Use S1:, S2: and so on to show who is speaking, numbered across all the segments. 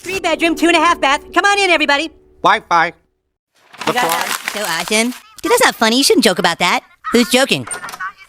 S1: 3-bedroom, 2.5 bath. Come on in, everybody.
S2: Wi-Fi.
S1: You guys are so awesome. Dude, that's not funny. You shouldn't joke about that. Who's joking?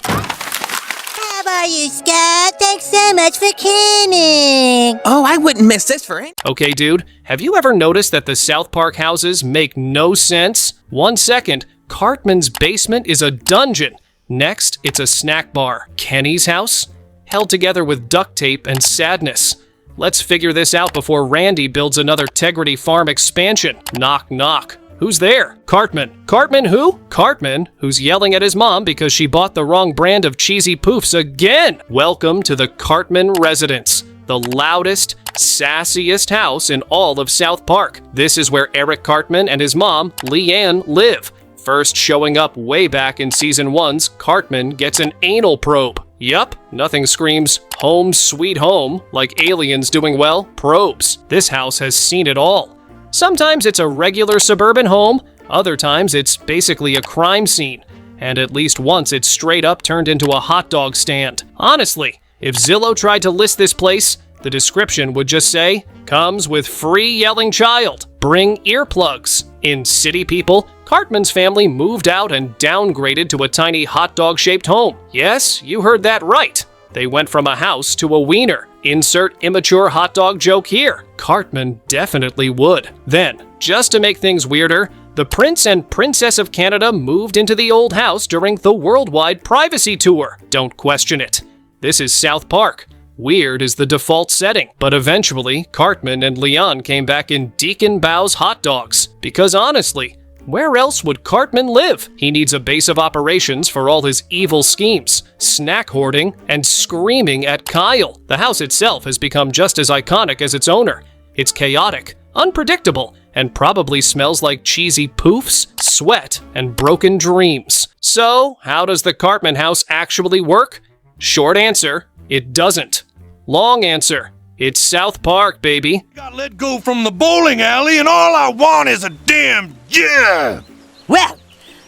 S1: How are you, Scott? Thanks so much for coming.
S3: Oh, I wouldn't miss this for it.
S4: Okay, dude, have you ever noticed that the South Park houses make no sense? 1 second, Cartman's basement is a dungeon. Next, it's a snack bar. Kenny's house? Held together with duct tape and sadness. Let's figure this out before Randy builds another Tegridy Farm expansion. Knock, knock. Who's there? Cartman. Cartman who? Cartman, who's yelling at his mom because she bought the wrong brand of cheesy poofs again. Welcome to the Cartman residence, the loudest, sassiest house in all of South Park. This is where Eric Cartman and his mom, Leanne, live. First showing up way back in Season 1's, Cartman gets an anal probe. Yup, nothing screams home sweet home like aliens doing, well, probes. This house has seen it all. Sometimes it's a regular suburban home, other times it's basically a crime scene, and at least once it's straight up turned into a hot dog stand. Honestly, if Zillow tried to list this place, the description would just say, comes with free yelling child, bring earplugs. In City People, Cartman's family moved out and downgraded to a tiny hot dog-shaped home. Yes, you heard that right. They went from a house to a wiener. Insert immature hot dog joke here. Cartman definitely would. Then, just to make things weirder, the Prince and Princess of Canada moved into the old house during the worldwide privacy tour. Don't question it. This is South Park. Weird is the default setting, but eventually, Cartman and Leon came back in Deacon Bow's hot dogs. Because honestly, where else would Cartman live? He needs a base of operations for all his evil schemes, snack hoarding, and screaming at Kyle. The house itself has become just as iconic as its owner. It's chaotic, unpredictable, and probably smells like cheesy poofs, sweat, and broken dreams. So, how does the Cartman house actually work? Short answer, it doesn't. Long answer, it's South Park, baby.
S5: Got let go from the bowling alley and all I want is a damn yeah!
S1: Well,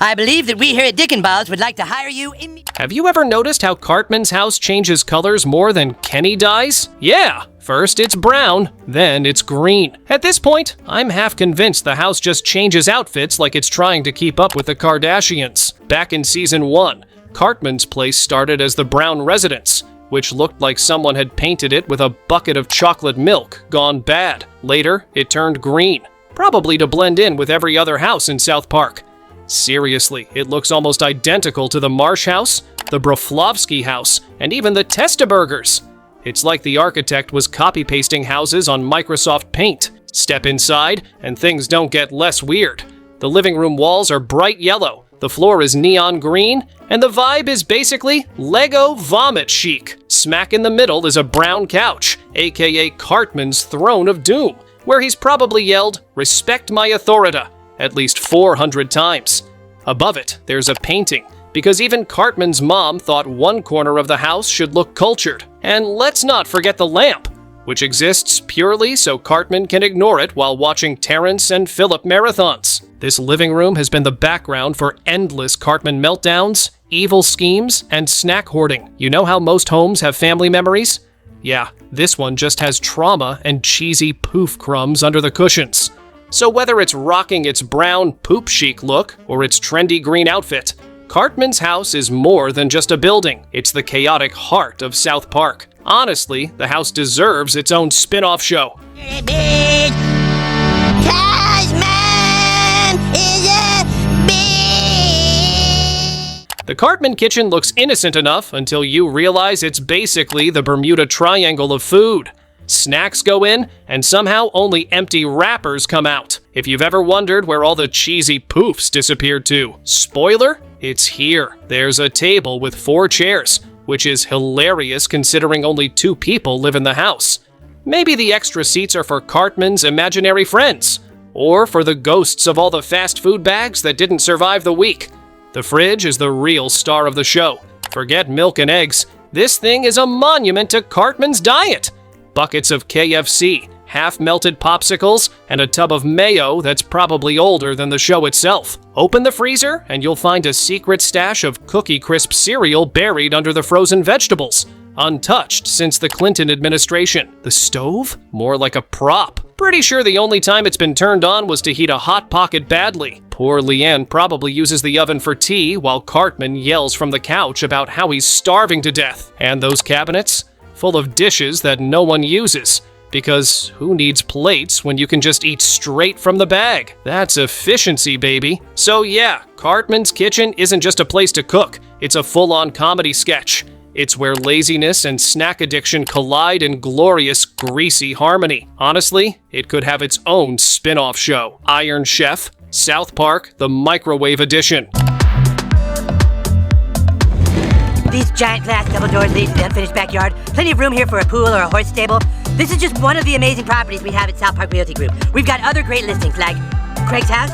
S1: I believe that we here at Dickenbaugh's would like to hire you in...
S4: Have you ever noticed how Cartman's house changes colors more than Kenny dyes? Yeah, first it's brown, then it's green. At this point, I'm half convinced the house just changes outfits like it's trying to keep up with the Kardashians. Back in Season 1, Cartman's place started as the brown residence, which looked like someone had painted it with a bucket of chocolate milk gone bad. Later, it turned green, probably to blend in with every other house in South Park. Seriously, it looks almost identical to the Marsh house, the Broflovsky house, and even the Testaburgers. It's like the architect was copy-pasting houses on Microsoft Paint. Step inside, and things don't get less weird. The living room walls are bright yellow, the floor is neon green, and the vibe is basically Lego vomit chic. Smack in the middle is a brown couch, aka Cartman's Throne of Doom, where he's probably yelled, "Respect my authority," at least 400 times. Above it, there's a painting, because even Cartman's mom thought one corner of the house should look cultured. And let's not forget the lamp, which exists purely so Cartman can ignore it while watching Terrence and Philip marathons. This living room has been the background for endless Cartman meltdowns, evil schemes, and snack hoarding. You know how most homes have family memories? Yeah, this one just has trauma and cheesy poof crumbs under the cushions. So whether it's rocking its brown poop chic look or its trendy green outfit, Cartman's house is more than just a building. It's the chaotic heart of South Park. Honestly, the house deserves its own spin-off show. The Cartman kitchen looks innocent enough until you realize it's basically the Bermuda Triangle of food. Snacks go in, and somehow only empty wrappers come out. If you've ever wondered where all the cheesy poofs disappeared to, spoiler, it's here. There's a table with 4 chairs, which is hilarious considering only 2 people live in the house. Maybe the extra seats are for Cartman's imaginary friends, or for the ghosts of all the fast food bags that didn't survive the week. The fridge is the real star of the show. Forget milk and eggs. This thing is a monument to Cartman's diet. Buckets of KFC, half-melted popsicles, and a tub of mayo that's probably older than the show itself. Open the freezer, and you'll find a secret stash of Cookie Crisp cereal buried under the frozen vegetables, untouched since the Clinton administration. The stove? More like a prop. Pretty sure the only time it's been turned on was to heat a Hot Pocket badly. Poor Leanne probably uses the oven for tea while Cartman yells from the couch about how he's starving to death. And those cabinets? Full of dishes that no one uses. Because who needs plates when you can just eat straight from the bag? That's efficiency, baby. So yeah, Cartman's kitchen isn't just a place to cook. It's a full-on comedy sketch. It's where laziness and snack addiction collide in glorious, greasy harmony. Honestly, it could have its own spin-off show. Iron Chef, South Park, the Microwave Edition.
S2: These giant glass double doors lead to the unfinished backyard. Plenty of room here for a pool or a horse stable. This is just one of the amazing properties we have at South Park Realty Group. We've got other great listings like Craig's house,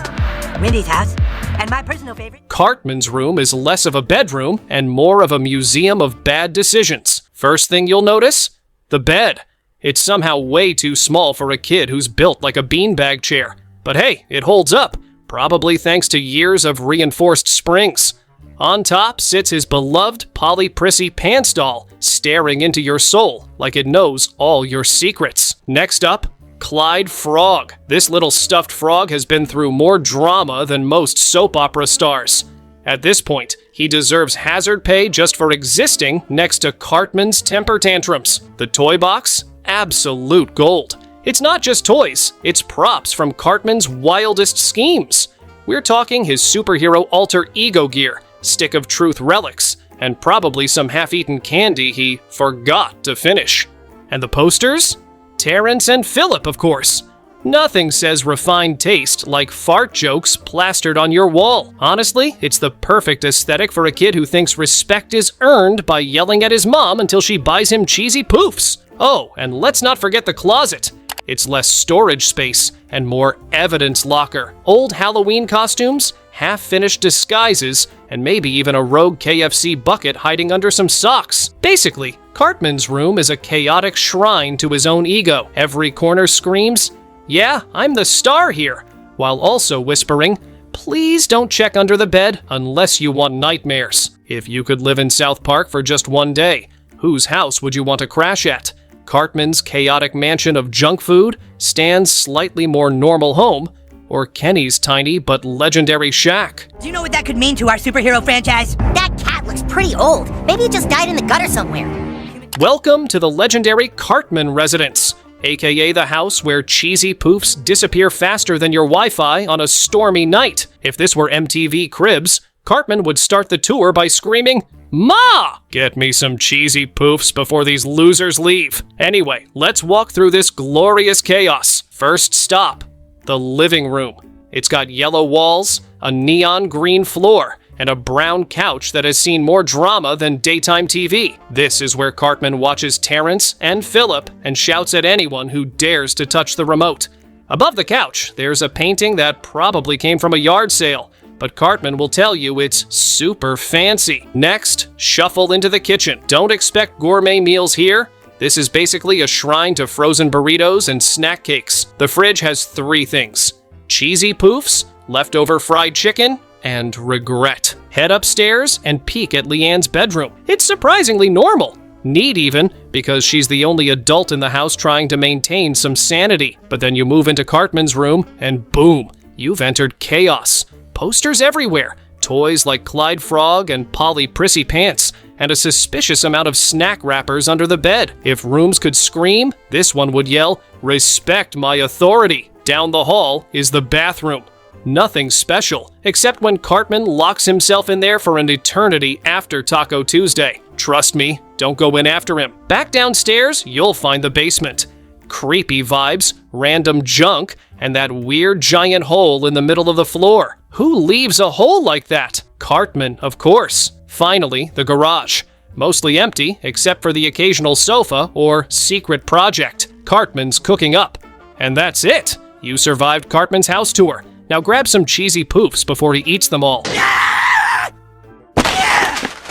S2: Wendy's house, and my personal favorite,
S4: Cartman's room is less of a bedroom and more of a museum of bad decisions. First thing you'll notice? The bed. It's somehow way too small for a kid who's built like a beanbag chair. But hey, it holds up, probably thanks to years of reinforced springs. On top sits his beloved Polly Prissy pants doll, staring into your soul like it knows all your secrets. Next up, Clyde Frog. This little stuffed frog has been through more drama than most soap opera stars. At this point, he deserves hazard pay just for existing next to Cartman's temper tantrums. The toy box? Absolute gold. It's not just toys, it's props from Cartman's wildest schemes. We're talking his superhero alter ego gear, stick of truth relics, and probably some half-eaten candy he forgot to finish. And the posters? Terrence and Philip, of course. Nothing says refined taste like fart jokes plastered on your wall. Honestly, it's the perfect aesthetic for a kid who thinks respect is earned by yelling at his mom until she buys him cheesy poofs. Oh, and let's not forget the closet. It's less storage space and more evidence locker. Old Halloween costumes, half-finished disguises, and maybe even a rogue KFC bucket hiding under some socks. Basically, Cartman's room is a chaotic shrine to his own ego. Every corner screams, "Yeah, I'm the star here," while also whispering, "Please don't check under the bed unless you want nightmares." If you could live in South Park for just one day, whose house would you want to crash at? Cartman's chaotic mansion of junk food, Stan's slightly more normal home, or Kenny's tiny but legendary shack?
S2: do you know what that could mean to our superhero franchise?
S1: That cat looks pretty old. Maybe it just died in the gutter somewhere.
S4: Welcome to the legendary Cartman residence, aka the house where cheesy poofs disappear faster than your Wi-Fi on a stormy night. If this were MTV Cribs, Cartman would start the tour by screaming, "Ma! Get me some cheesy poofs before these losers leave." Anyway, let's walk through this glorious chaos. First stop, the living room. It's got yellow walls, a neon green floor, and a brown couch that has seen more drama than daytime TV. This is where Cartman watches Terrence and Philip and shouts at anyone who dares to touch the remote. Above the couch, there's a painting that probably came from a yard sale, but Cartman will tell you it's super fancy. Next, shuffle into the kitchen. Don't expect gourmet meals here. This is basically a shrine to frozen burritos and snack cakes. The fridge has three things: cheesy poofs, leftover fried chicken, and regret. Head upstairs and peek at Leanne's bedroom. It's surprisingly normal. Neat even, because she's the only adult in the house trying to maintain some sanity. But then you move into Cartman's room and boom, you've entered chaos. Posters everywhere, toys like Clyde Frog and Polly Prissy pants, and a suspicious amount of snack wrappers under the bed. If rooms could scream, this one would yell, "Respect my authority." Down the hall is the bathroom. Nothing special, except when Cartman locks himself in there for an eternity after Taco Tuesday. Trust me, don't go in after him. Back downstairs, you'll find the basement. Creepy vibes, random junk, and that weird giant hole in the middle of the floor. Who leaves a hole like that? Cartman, of course. Finally, the garage. Mostly empty, except for the occasional sofa or secret project. Cartman's cooking up. And that's it. You survived Cartman's house tour. Now grab some cheesy poofs before he eats them all.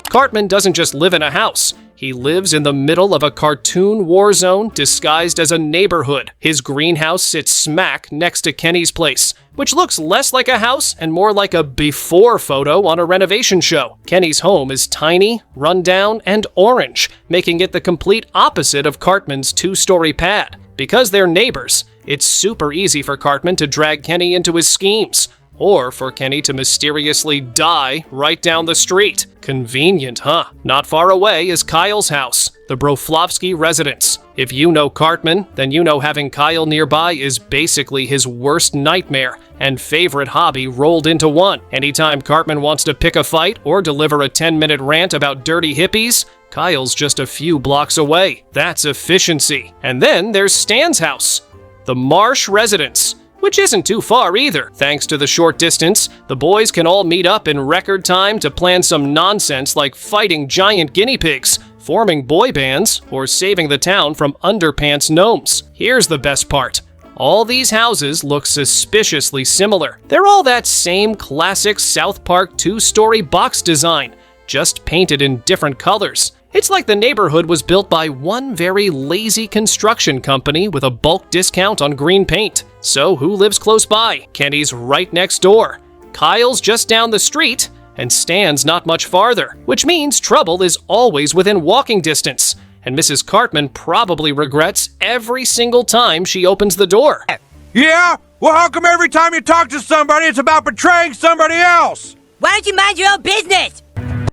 S4: Cartman doesn't just live in a house. He lives in the middle of a cartoon war zone disguised as a neighborhood. His greenhouse sits smack next to Kenny's place, which looks less like a house and more like a before photo on a renovation show. Kenny's home is tiny, rundown, and orange, making it the complete opposite of Cartman's two-story pad. Because they're neighbors, It's super easy for Cartman to drag Kenny into his schemes, or for Kenny to mysteriously die right down the street. Convenient, huh? Not far away is Kyle's house, the Broflovsky residence. If you know Cartman, then you know having Kyle nearby is basically his worst nightmare and favorite hobby rolled into one. Anytime Cartman wants to pick a fight or deliver a 10-minute rant about dirty hippies, Kyle's just a few blocks away. That's efficiency. And then there's Stan's house, the Marsh residence, which isn't too far either. Thanks to the short distance, the boys can all meet up in record time to plan some nonsense like fighting giant guinea pigs, forming boy bands, or saving the town from underpants gnomes. Here's the best part. All these houses look suspiciously similar. They're all that same classic South Park 2-story box design, just painted in different colors. It's like the neighborhood was built by one very lazy construction company with a bulk discount on green paint. So who lives close by? Kenny's right next door. Kyle's just down the street, and Stan's not much farther, which means trouble is always within walking distance, and Mrs. Cartman probably regrets every single time she opens the door.
S5: Yeah? Well, how come every time you talk to somebody, it's about betraying somebody else?
S2: Why don't you mind your own business?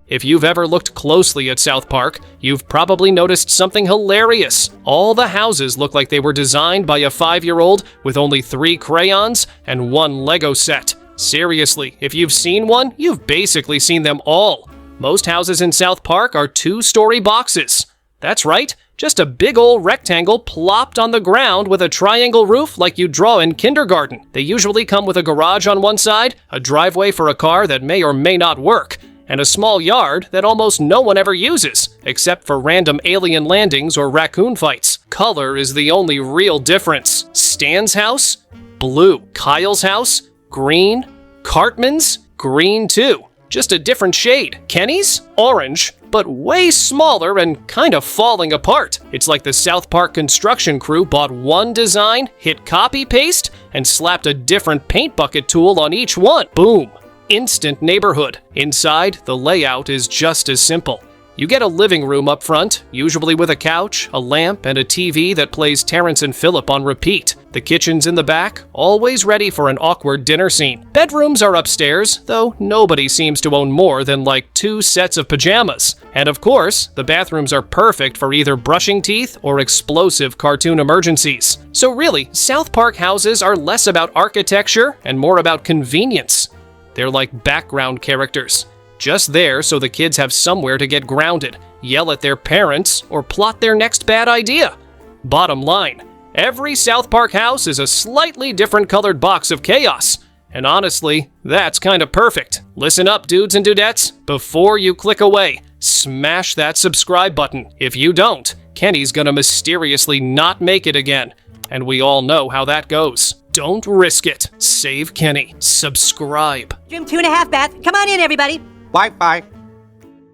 S4: If you've ever looked closely at South Park, you've probably noticed something hilarious. All the houses look like they were designed by a 5-year-old with only 3 crayons and 1 Lego set. Seriously, if you've seen one, you've basically seen them all. Most houses in South Park are 2-story boxes. That's right, just a big old rectangle plopped on the ground with a triangle roof like you draw in kindergarten. They usually come with a garage on one side, a driveway for a car that may or may not work, and a small yard that almost no one ever uses, except for random alien landings or raccoon fights. Color is the only real difference. Stan's house? Blue. Kyle's house? Green. Cartman's? Green too. Just a different shade. Kenny's? Orange, but way smaller and kind of falling apart. It's like the South Park construction crew bought one design, hit copy-paste, and slapped a different paint bucket tool on each one. Boom. Instant neighborhood. Inside, the layout is just as simple. You get a living room up front, usually with a couch, a lamp, and a TV that plays Terrence and Phillip on repeat. The kitchen's in the back, always ready for an awkward dinner scene. Bedrooms are upstairs, though nobody seems to own more than like 2 sets of pajamas. And of course, the bathrooms are perfect for either brushing teeth or explosive cartoon emergencies. So really, South Park houses are less about architecture and more about convenience. They're like background characters, just there so the kids have somewhere to get grounded, yell at their parents, or plot their next bad idea. Bottom line, every South Park house is a slightly different colored box of chaos. And honestly, that's kind of perfect. Listen up, dudes and dudettes. Before you click away, smash that subscribe button. If you don't, Kenny's gonna mysteriously not make it again. And we all know how that goes. Don't risk it. Save Kenny. Subscribe.
S2: Room 2.5 bath. Come on in, everybody.
S5: Wi-Fi.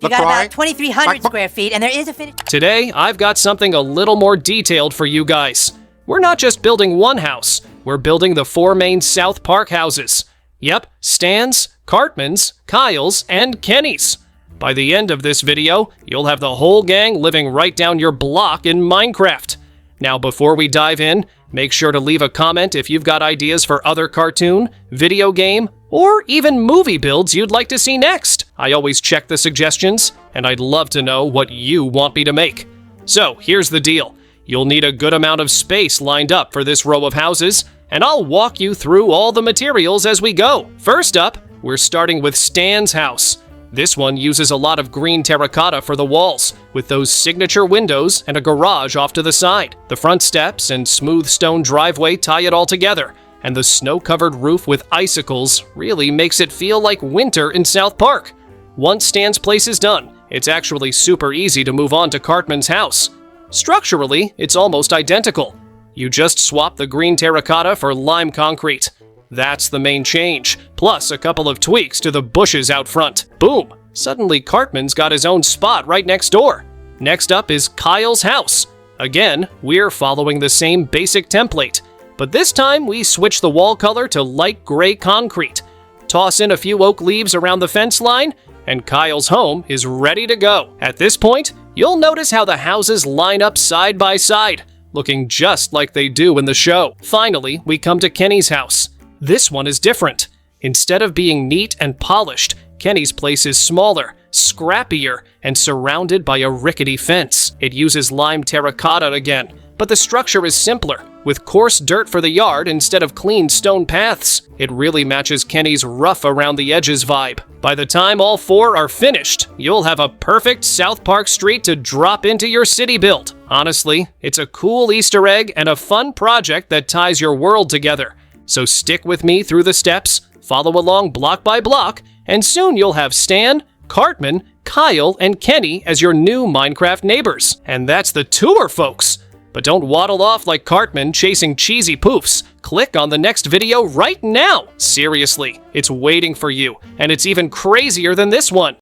S2: You got about 2,300 square feet, and there is a finish.
S4: Today, I've got something a little more detailed for you guys. We're not just building one house. We're building the 4 main South Park houses. Yep, Stan's, Cartman's, Kyle's, and Kenny's. By the end of this video, you'll have the whole gang living right down your block in Minecraft. Now, before we dive in, make sure to leave a comment if you've got ideas for other cartoon, video game, or even movie builds you'd like to see next. I always check the suggestions, and I'd love to know what you want me to make. So, here's the deal. You'll need a good amount of space lined up for this row of houses, and I'll walk you through all the materials as we go. First up, we're starting with Stan's house. This one uses a lot of green terracotta for the walls, with those signature windows and a garage off to the side. The front steps and smooth stone driveway tie it all together, and the snow-covered roof with icicles really makes it feel like winter in South Park. Once Stan's place is done, it's actually super easy to move on to Cartman's house. Structurally, it's almost identical. You just swap the green terracotta for lime concrete. That's the main change, plus a couple of tweaks to the bushes out front. Boom! Suddenly Cartman's got his own spot right next door. Next up is Kyle's house. Again, we're following the same basic template, but this time we switch the wall color to light gray concrete. Toss in a few oak leaves around the fence line, and Kyle's home is ready to go. At this point, you'll notice how the houses line up side by side. looking just like they do in the show. Finally, we come to Kenny's house. This one is different. Instead of being neat and polished, Kenny's place is smaller, scrappier, and surrounded by a rickety fence. It uses lime terracotta again, but the structure is simpler, with coarse dirt for the yard instead of clean stone paths. It really matches Kenny's rough around the edges vibe. By the time all 4 are finished, you'll have a perfect South Park street to drop into your city build. Honestly, it's a cool Easter egg and a fun project that ties your world together. So stick with me through the steps, follow along block by block, and soon you'll have Stan, Cartman, Kyle, and Kenny as your new Minecraft neighbors. And that's the tour, folks! But don't waddle off like Cartman chasing cheesy poofs. Click on the next video right now! Seriously, it's waiting for you, and it's even crazier than this one.